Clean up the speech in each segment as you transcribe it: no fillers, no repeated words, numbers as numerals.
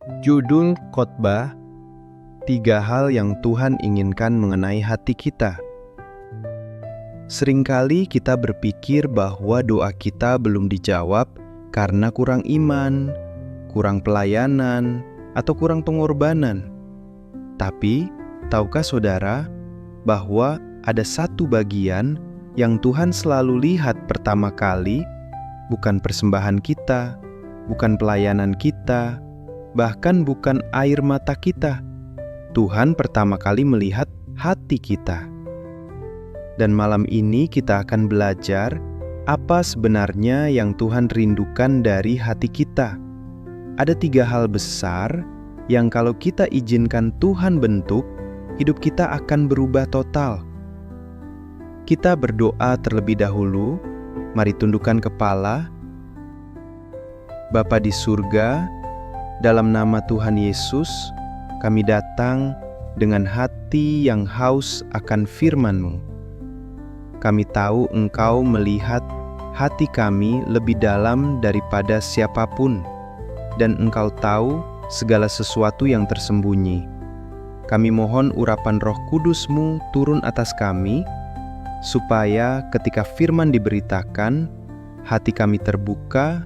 Judul khotbah, 3 hal yang Tuhan inginkan mengenai hati kita. Seringkali kita berpikir bahwa doa kita belum dijawab karena kurang iman, kurang pelayanan, atau kurang pengorbanan. Tapi, tahukah saudara bahwa ada satu bagian yang Tuhan selalu lihat pertama kali, bukan persembahan kita, bukan pelayanan kita, bahkan bukan air mata kita. Tuhan pertama kali melihat hati kita. Dan malam ini kita akan belajar apa sebenarnya yang Tuhan rindukan dari hati kita. Ada 3 hal besar yang kalau kita izinkan Tuhan bentuk, hidup kita akan berubah total. Kita berdoa terlebih dahulu. Mari tundukkan kepala. Bapa di surga, dalam nama Tuhan Yesus, kami datang dengan hati yang haus akan firman-Mu. Kami tahu Engkau melihat hati kami lebih dalam daripada siapapun, dan Engkau tahu segala sesuatu yang tersembunyi. Kami mohon urapan Roh Kudus-Mu turun atas kami, supaya ketika firman diberitakan, hati kami terbuka,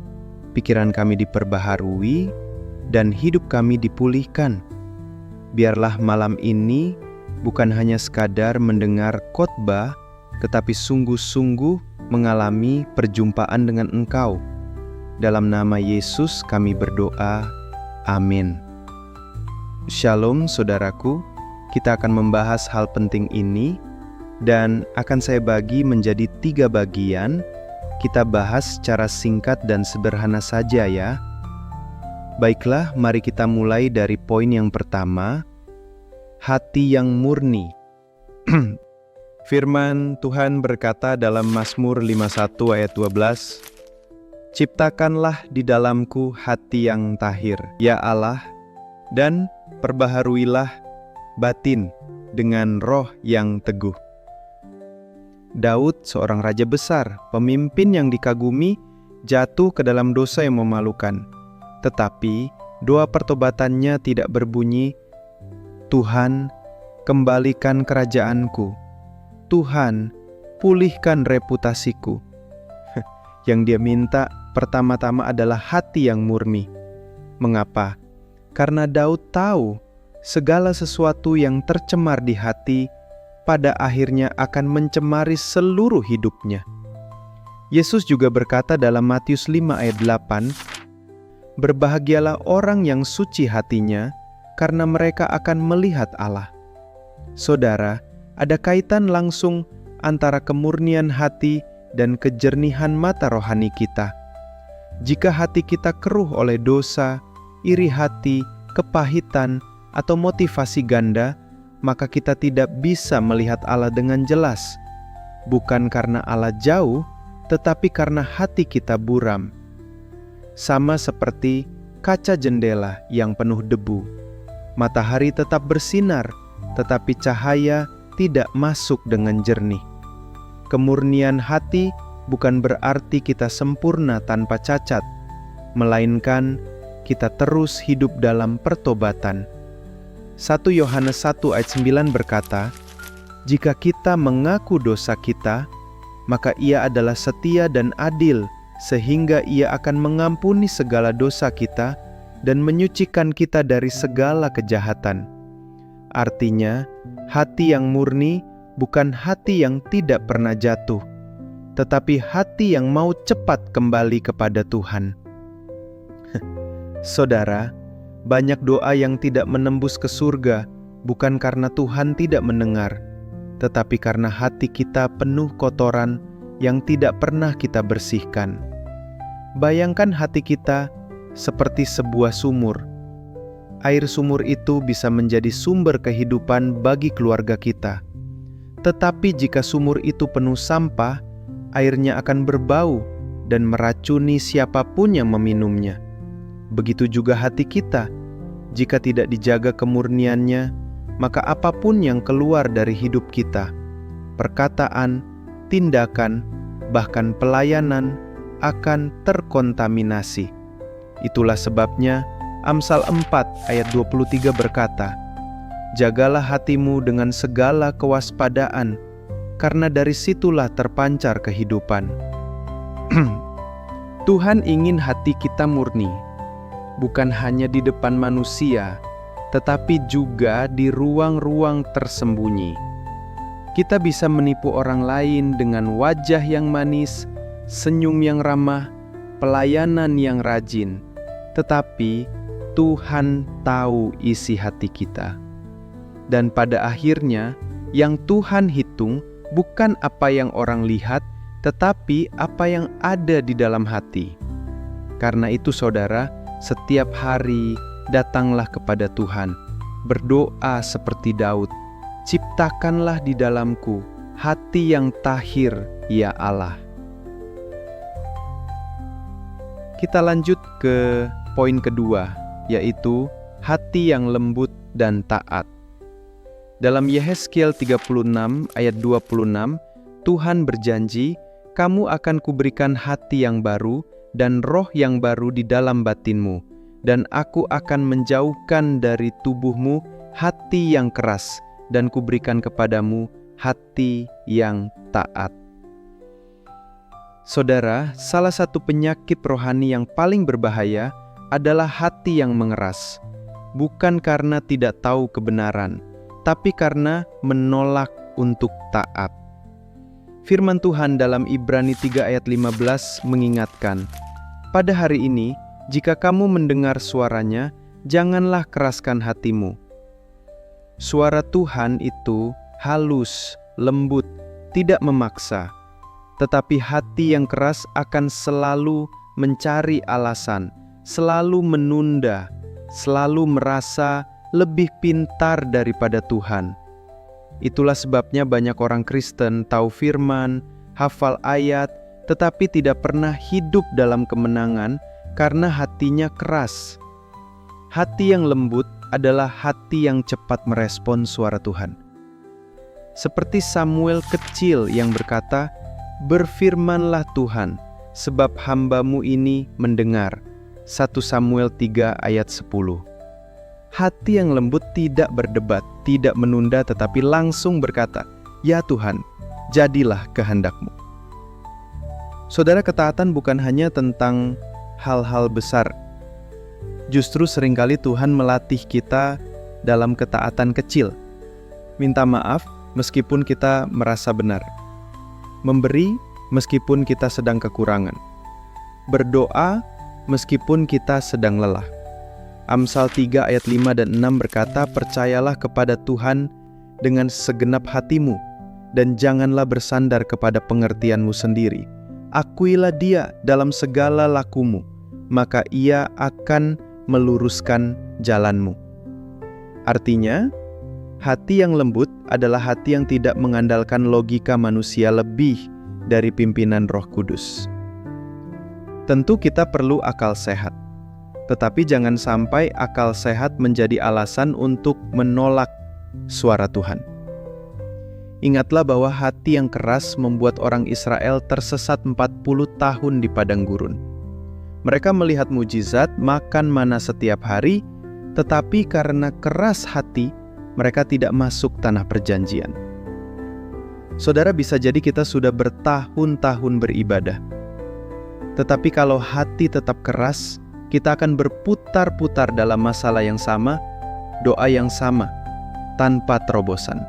pikiran kami diperbaharui, dan hidup kami dipulihkan. Biarlah malam ini bukan hanya sekadar mendengar khotbah, tetapi sungguh-sungguh mengalami perjumpaan dengan Engkau. Dalam nama Yesus kami berdoa. Amin. Shalom saudaraku, kita akan membahas hal penting ini dan akan saya bagi menjadi 3 bagian. Kita bahas secara singkat dan sederhana saja ya. Baiklah, mari kita mulai dari poin yang pertama, hati yang murni. Firman Tuhan berkata dalam Mazmur 51 ayat 12, "Ciptakanlah di dalamku hati yang tahir, ya Allah, dan perbaharuilah batin dengan roh yang teguh." Daud, seorang raja besar, pemimpin yang dikagumi, jatuh ke dalam dosa yang memalukan. Tetapi doa pertobatannya tidak berbunyi, "Tuhan, kembalikan kerajaanku. Tuhan, pulihkan reputasiku." Yang dia minta pertama-tama adalah hati yang murni. Mengapa? Karena Daud tahu segala sesuatu yang tercemar di hati pada akhirnya akan mencemari seluruh hidupnya. Yesus juga berkata dalam Matius 5 ayat 8, "Berbahagialah orang yang suci hatinya, karena mereka akan melihat Allah." Saudara, ada kaitan langsung antara kemurnian hati dan kejernihan mata rohani kita. Jika hati kita keruh oleh dosa, iri hati, kepahitan, atau motivasi ganda, maka kita tidak bisa melihat Allah dengan jelas. Bukan karena Allah jauh, tetapi karena hati kita buram. Sama seperti kaca jendela yang penuh debu. Matahari tetap bersinar, tetapi cahaya tidak masuk dengan jernih. Kemurnian hati bukan berarti kita sempurna tanpa cacat, melainkan kita terus hidup dalam pertobatan. 1 Yohanes 1 ayat 9 berkata, "Jika kita mengaku dosa kita, maka Ia adalah setia dan adil, sehingga Ia akan mengampuni segala dosa kita dan menyucikan kita dari segala kejahatan." Artinya, hati yang murni bukan hati yang tidak pernah jatuh, tetapi hati yang mau cepat kembali kepada Tuhan. Saudara, banyak doa yang tidak menembus ke surga bukan karena Tuhan tidak mendengar, tetapi karena hati kita penuh kotoran yang tidak pernah kita bersihkan. Bayangkan hati kita seperti sebuah sumur. Air sumur itu bisa menjadi sumber kehidupan bagi keluarga kita. Tetapi jika sumur itu penuh sampah, airnya akan berbau dan meracuni siapapun yang meminumnya. Begitu juga hati kita. Jika tidak dijaga kemurniannya, maka apapun yang keluar dari hidup kita, perkataan, tindakan, bahkan pelayanan akan terkontaminasi. Itulah sebabnya Amsal 4 ayat 23 berkata, "Jagalah hatimu dengan segala kewaspadaan, karena dari situlah terpancar kehidupan." Tuhan ingin hati kita murni, bukan hanya di depan manusia, tetapi juga di ruang-ruang tersembunyi. Kita bisa menipu orang lain dengan wajah yang manis, senyum yang ramah, pelayanan yang rajin, tetapi Tuhan tahu isi hati kita. Dan pada akhirnya, yang Tuhan hitung bukan apa yang orang lihat, tetapi apa yang ada di dalam hati. Karena itu saudara, setiap hari datanglah kepada Tuhan, berdoa seperti Daud, "Ciptakanlah di dalamku hati yang tahir, ya Allah." Kita lanjut ke poin kedua, yaitu hati yang lembut dan taat. Dalam Yehezkiel 36 ayat 26, Tuhan berjanji, "Kamu akan kuberikan hati yang baru dan roh yang baru di dalam batinmu, dan aku akan menjauhkan dari tubuhmu hati yang keras, dan kuberikan kepadamu hati yang taat." Saudara, salah satu penyakit rohani yang paling berbahaya adalah hati yang mengeras, bukan karena tidak tahu kebenaran, tapi karena menolak untuk taat. Firman Tuhan dalam Ibrani 3 ayat 15 mengingatkan, "Pada hari ini, jika kamu mendengar suaranya, janganlah keraskan hatimu." Suara Tuhan itu halus, lembut, tidak memaksa. Tetapi hati yang keras akan selalu mencari alasan, selalu menunda, selalu merasa lebih pintar daripada Tuhan. Itulah sebabnya banyak orang Kristen tahu firman, hafal ayat, tetapi tidak pernah hidup dalam kemenangan karena hatinya keras. Hati yang lembut adalah hati yang cepat merespon suara Tuhan. Seperti Samuel kecil yang berkata, "Berfirmanlah Tuhan, sebab hamba-Mu ini mendengar." 1 Samuel 3 ayat 10. Hati yang lembut tidak berdebat, tidak menunda, tetapi langsung berkata, "Ya Tuhan, jadilah kehendak-Mu." Saudara, ketaatan bukan hanya tentang hal-hal besar. Justru seringkali Tuhan melatih kita dalam ketaatan kecil. Minta maaf meskipun kita merasa benar. Memberi meskipun kita sedang kekurangan. Berdoa meskipun kita sedang lelah. Amsal 3 ayat 5 dan 6 berkata, "Percayalah kepada Tuhan dengan segenap hatimu, dan janganlah bersandar kepada pengertianmu sendiri. Akuilah Dia dalam segala lakumu, maka Ia akan meluruskan jalanmu." Artinya, hati yang lembut adalah hati yang tidak mengandalkan logika manusia lebih dari pimpinan Roh Kudus. Tentu kita perlu akal sehat, tetapi jangan sampai akal sehat menjadi alasan untuk menolak suara Tuhan. Ingatlah bahwa hati yang keras membuat orang Israel tersesat 40 tahun di padang gurun. Mereka melihat mujizat, makan mana setiap hari, tetapi karena keras hati, mereka tidak masuk tanah perjanjian. Saudara, bisa jadi kita sudah bertahun-tahun beribadah, tetapi kalau hati tetap keras, kita akan berputar-putar dalam masalah yang sama, doa yang sama, tanpa terobosan.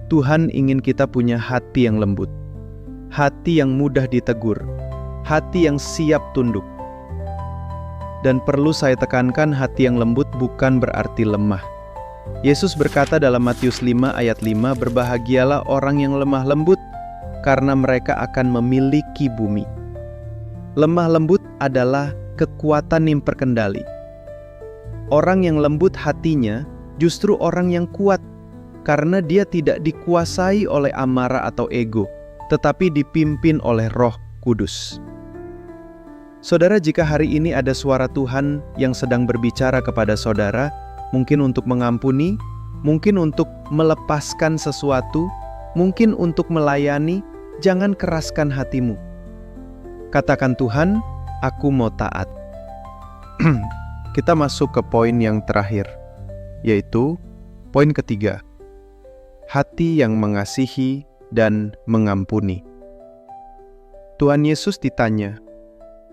Tuhan ingin kita punya hati yang lembut, hati yang mudah ditegur, hati yang siap tunduk. Dan perlu saya tekankan, hati yang lembut bukan berarti lemah. Yesus berkata dalam Matius 5 ayat 5, "Berbahagialah orang yang lemah lembut, karena mereka akan memiliki bumi." Lemah lembut adalah kekuatan yang terkendali. Orang yang lembut hatinya justru orang yang kuat, karena dia tidak dikuasai oleh amarah atau ego, tetapi dipimpin oleh Roh Kudus. Saudara, jika hari ini ada suara Tuhan yang sedang berbicara kepada saudara, mungkin untuk mengampuni, mungkin untuk melepaskan sesuatu, mungkin untuk melayani, jangan keraskan hatimu. Katakan, "Tuhan, aku mau taat." Kita masuk ke poin yang terakhir, yaitu poin ketiga, hati yang mengasihi dan mengampuni. Tuhan Yesus ditanya,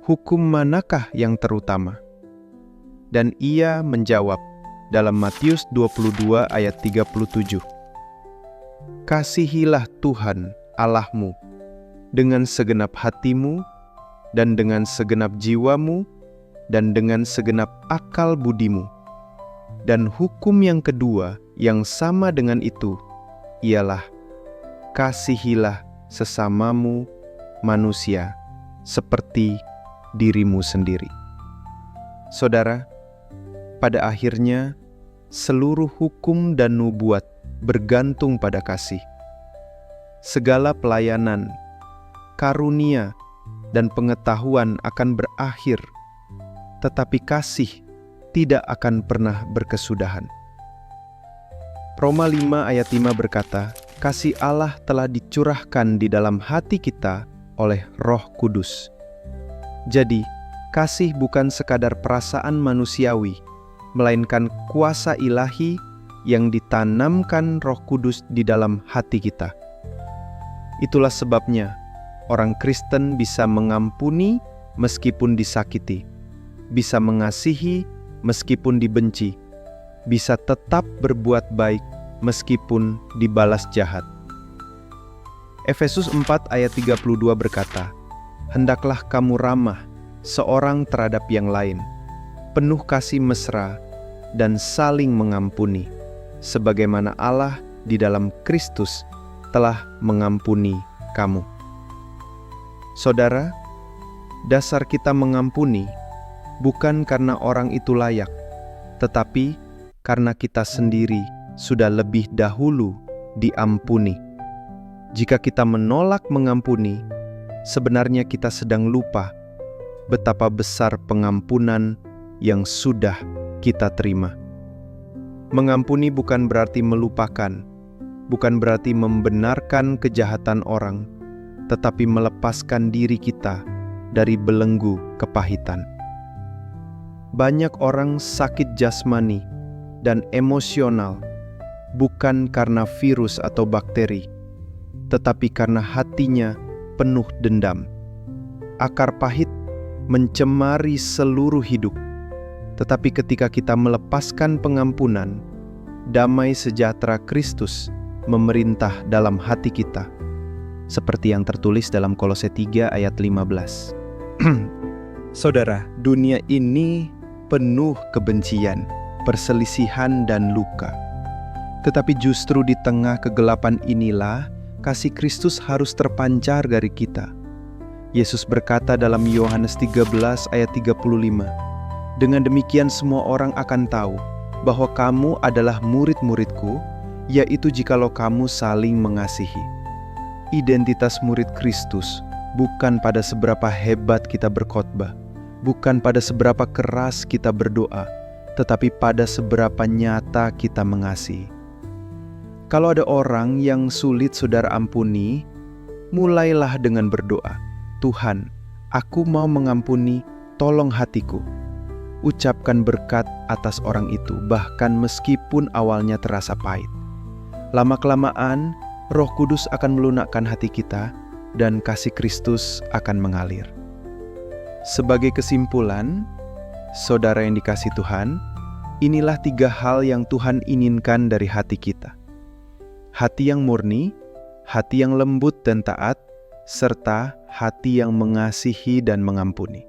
hukum manakah yang terutama? Dan ia menjawab dalam Matius 22 ayat 37, kasihilah Tuhan Allahmu dengan segenap hatimu dan dengan segenap jiwamu dan dengan segenap akal budimu. Dan hukum yang kedua yang sama dengan itu ialah kasihilah sesamamu manusia seperti dirimu sendiri. Saudara, pada akhirnya seluruh hukum dan nubuat bergantung pada kasih. Segala pelayanan, karunia, dan pengetahuan akan berakhir, tetapi kasih tidak akan pernah berkesudahan. Roma 5 ayat 5 berkata, kasih Allah telah dicurahkan di dalam hati kita oleh Roh Kudus. Jadi, kasih bukan sekadar perasaan manusiawi, melainkan kuasa ilahi yang ditanamkan Roh Kudus di dalam hati kita. Itulah sebabnya orang Kristen bisa mengampuni meskipun disakiti, bisa mengasihi meskipun dibenci, bisa tetap berbuat baik meskipun dibalas jahat. Efesus 4 ayat 32 berkata, hendaklah kamu ramah seorang terhadap yang lain, penuh kasih mesra dan saling mengampuni, sebagaimana Allah di dalam Kristus telah mengampuni kamu. Saudara, dasar kita mengampuni bukan karena orang itu layak, tetapi karena kita sendiri sudah lebih dahulu diampuni. Jika kita menolak mengampuni, sebenarnya kita sedang lupa betapa besar pengampunan yang sudah kita terima. Mengampuni bukan berarti melupakan, bukan berarti membenarkan kejahatan orang, tetapi melepaskan diri kita dari belenggu kepahitan. Banyak orang sakit jasmani dan emosional bukan karena virus atau bakteri, tetapi karena hatinya penuh dendam. Akar pahit mencemari seluruh hidup. Tetapi ketika kita melepaskan pengampunan, damai sejahtera Kristus memerintah dalam hati kita. Seperti yang tertulis dalam Kolose 3 ayat 15. Saudara, dunia ini penuh kebencian, perselisihan, dan luka. Tetapi justru di tengah kegelapan inilah kasih Kristus harus terpancar dari kita. Yesus berkata dalam Yohanes 13 ayat 35, dengan demikian semua orang akan tahu bahwa kamu adalah murid-muridku, yaitu jikalau kamu saling mengasihi. Identitas murid Kristus bukan pada seberapa hebat kita berkhotbah, bukan pada seberapa keras kita berdoa, tetapi pada seberapa nyata kita mengasihi. Kalau ada orang yang sulit saudara ampuni, mulailah dengan berdoa, Tuhan, aku mau mengampuni, tolong hatiku. Ucapkan berkat atas orang itu, bahkan meskipun awalnya terasa pahit. Lama-kelamaan, Roh Kudus akan melunakkan hati kita, dan kasih Kristus akan mengalir. Sebagai kesimpulan, saudara yang dikasihi Tuhan, inilah 3 hal yang Tuhan inginkan dari hati kita. Hati yang murni, hati yang lembut dan taat, serta hati yang mengasihi dan mengampuni.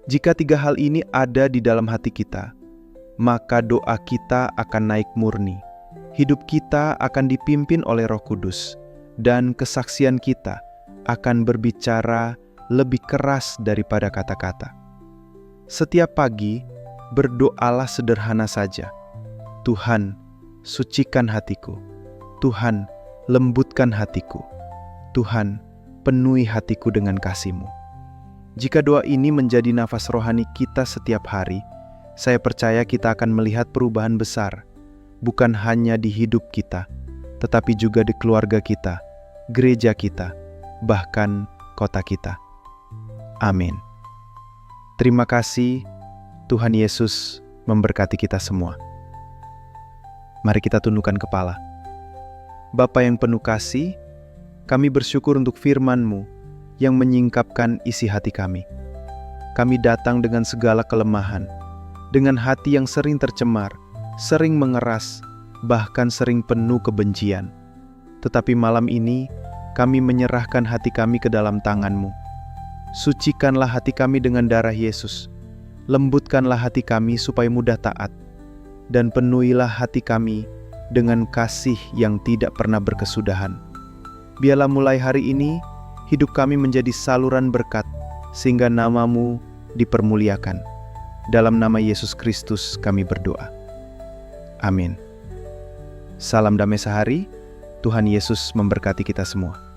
Jika 3 hal ini ada di dalam hati kita, maka doa kita akan naik murni. Hidup kita akan dipimpin oleh Roh Kudus, dan kesaksian kita akan berbicara lebih keras daripada kata-kata. Setiap pagi, berdoalah sederhana saja. Tuhan, sucikan hatiku. Tuhan, lembutkan hatiku. Tuhan, penuhi hatiku dengan kasih-Mu. Jika doa ini menjadi nafas rohani kita setiap hari, saya percaya kita akan melihat perubahan besar, bukan hanya di hidup kita, tetapi juga di keluarga kita, gereja kita, bahkan kota kita. Amin. Terima kasih. Tuhan Yesus memberkati kita semua. Mari kita tundukkan kepala. Bapa yang penuh kasih, kami bersyukur untuk firman-Mu yang menyingkapkan isi hati kami. Kami datang dengan segala kelemahan, dengan hati yang sering tercemar, sering mengeras, bahkan sering penuh kebencian. Tetapi malam ini, kami menyerahkan hati kami ke dalam tangan-Mu. Sucikanlah hati kami dengan darah Yesus. Lembutkanlah hati kami supaya mudah taat, dan penuhilah hati kami dengan kasih yang tidak pernah berkesudahan. Biarlah mulai hari ini, hidup kami menjadi saluran berkat, sehingga nama-Mu dipermuliakan. Dalam nama Yesus Kristus kami berdoa. Amin. Salam damai sehari, Tuhan Yesus memberkati kita semua.